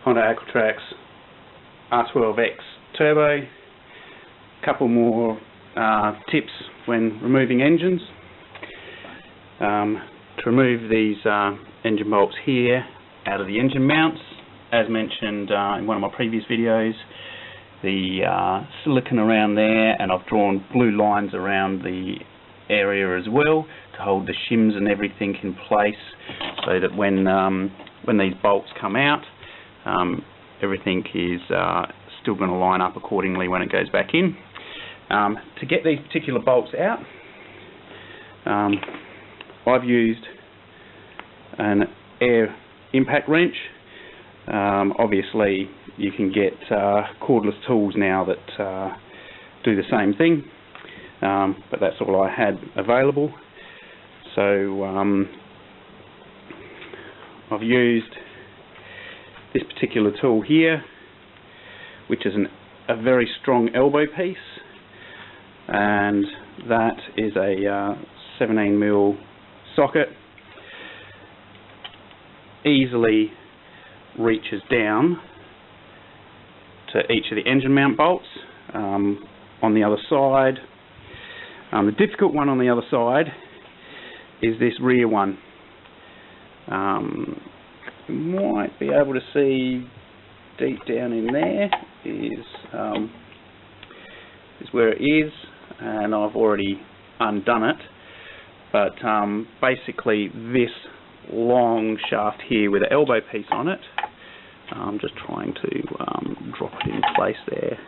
Honda Aquatrax R12X Turbo. A couple more tips when removing engines. To remove these engine bolts here out of the engine mounts, as mentioned in one of my previous videos, the silicone around there, and I've drawn blue lines around the area as well to hold the shims and everything in place, so that when these bolts come out, everything is still going to line up accordingly when it goes back in. To get these particular bolts out, I've used an air impact wrench. Obviously you can get cordless tools now that do the same thing, but that's all I had available. So I've used this particular tool here, which is a very strong elbow piece, and that is a 17mm socket. Easily reaches down to each of the engine mount bolts. On the other side, the difficult one on the other side is this rear one. You might be able to see deep down in there is where it is, and I've already undone it. But basically this long shaft here with an elbow piece on it, I'm just trying to drop it in place there.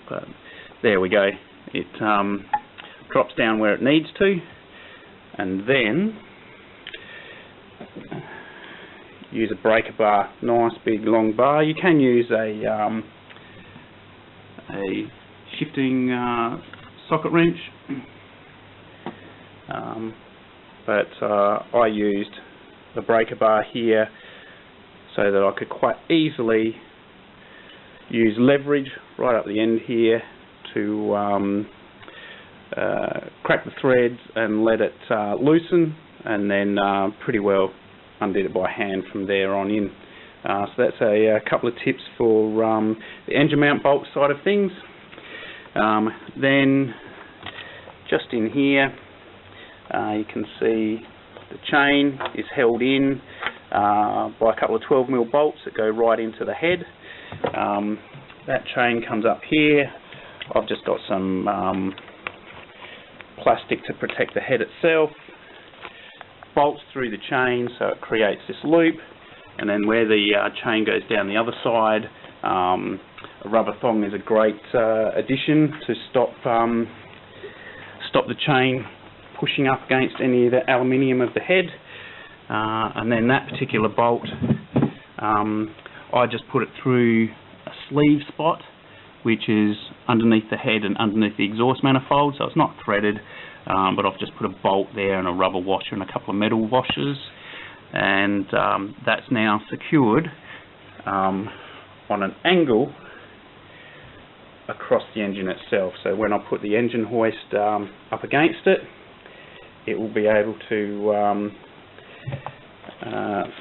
But there we go. It drops down where it needs to, and then use a breaker bar, nice big long bar. You can use a shifting socket wrench, but I used the breaker bar here so that I could quite easily use leverage right up the end here to crack the threads and let it loosen, and then pretty well undid it by hand from there on in. So that's a couple of tips for the engine mount bolt side of things. Then just in here, you can see the chain is held in by a couple of 12mm bolts that go right into the head. That chain comes up here. I've just got some plastic to protect the head itself. Bolts through the chain so it creates this loop, and then where the chain goes down the other side, a rubber thong is a great addition to stop the chain pushing up against any of the aluminium of the head. And then that particular bolt, I just put it through a sleeve spot, which is underneath the head and underneath the exhaust manifold, so it's not threaded, but I've just put a bolt there and a rubber washer and a couple of metal washers, and that's now secured on an angle across the engine itself. So when I put the engine hoist up against it, it will be able to,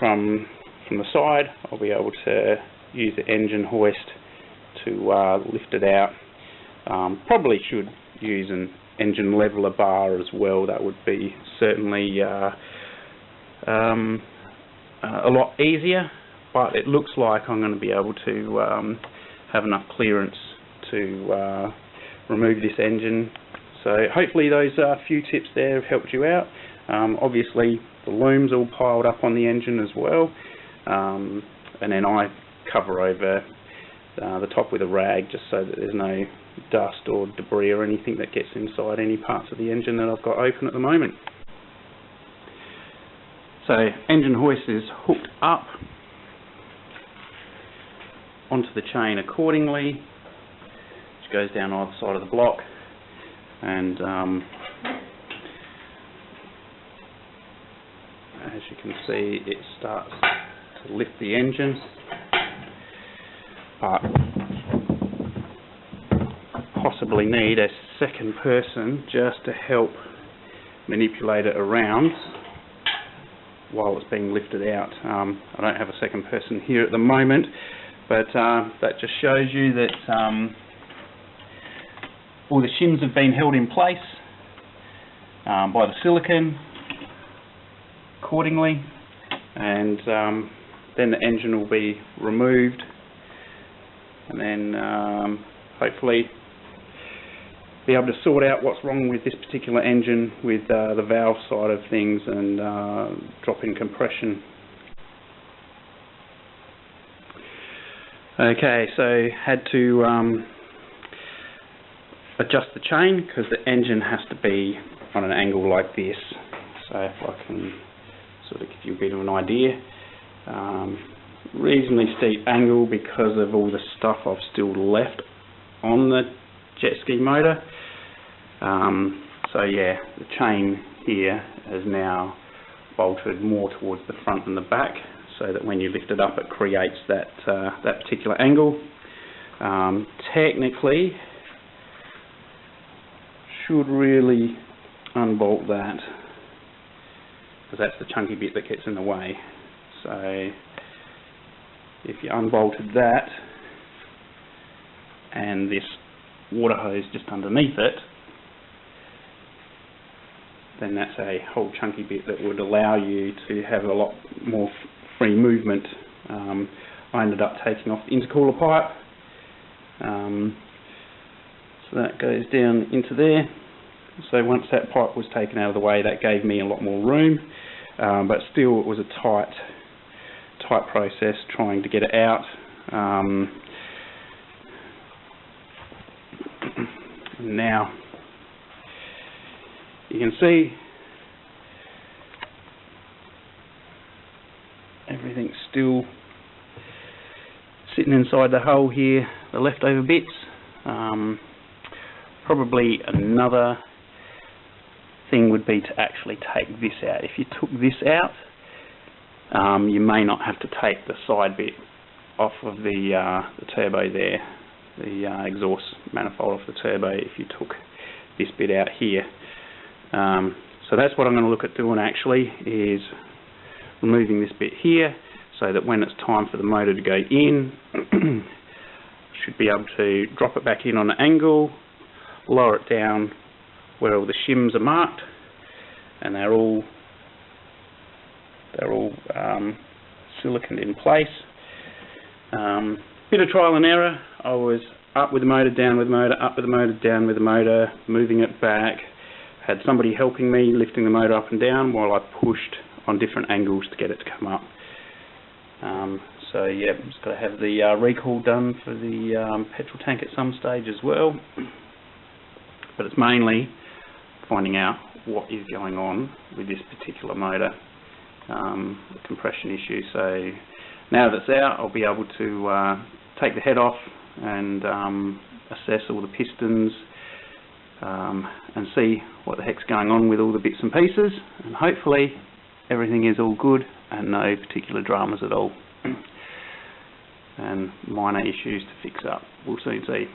from the side, I'll be able to use the engine hoist to lift it out. Probably should use an engine leveler bar as well. That would be certainly a lot easier, but it looks like I'm going to be able to have enough clearance to remove this engine. So hopefully those few tips there have helped you out. Obviously the lume's all piled up on the engine as well, and then I cover over the top with a rag just so that there's no dust or debris or anything that gets inside any parts of the engine that I've got open at the moment. So engine hoist is hooked up onto the chain accordingly, which goes down either side of the block, and as you can see, it starts to lift the engine, but possibly need a second person just to help manipulate it around while it's being lifted out. I don't have a second person here at the moment, but that just shows you that all the shims have been held in place by the silicone accordingly, and then the engine will be removed, and then hopefully be able to sort out what's wrong with this particular engine with the valve side of things and drop in compression. Okay, so had to adjust the chain because the engine has to be on an angle like this. So if I can sort of give you a bit of an idea, reasonably steep angle because of all the stuff I've still left on the jet ski motor. So yeah, the chain here is now bolted more towards the front and the back, so that when you lift it up it creates that that particular angle. Technically should really unbolt that, because that's the chunky bit that gets in the way. So if you unbolted that and this water hose just underneath it, then that's a whole chunky bit that would allow you to have a lot more free movement. I ended up taking off the intercooler pipe, so that goes down into there. So once that pipe was taken out of the way, that gave me a lot more room, but still it was a tight process trying to get it out. Now you can see everything's still sitting inside the hole here, the leftover bits. Probably another thing would be to actually take this out. If you took this out, you may not have to take the side bit off of the turbo there, the exhaust manifold off the turbo, if you took this bit out here. So that's what I'm going to look at doing actually, is removing this bit here, so that when it's time for the motor to go in, should be able to drop it back in on an angle, lower it down where all the shims are marked, and they're all siliconed in place. Bit of trial and error. I was up with the motor, down with the motor, up with the motor, down with the motor, moving it back. Had somebody helping me, lifting the motor up and down while I pushed on different angles to get it to come up. So yeah, just got to have the recall done for the petrol tank at some stage as well. But it's mainly finding out what is going on with this particular motor, the compression issue. So now that it's out, I'll be able to take the head off and assess all the pistons and see what the heck's going on with all the bits and pieces, and hopefully everything is all good and no particular dramas at all and minor issues to fix up. We'll soon see.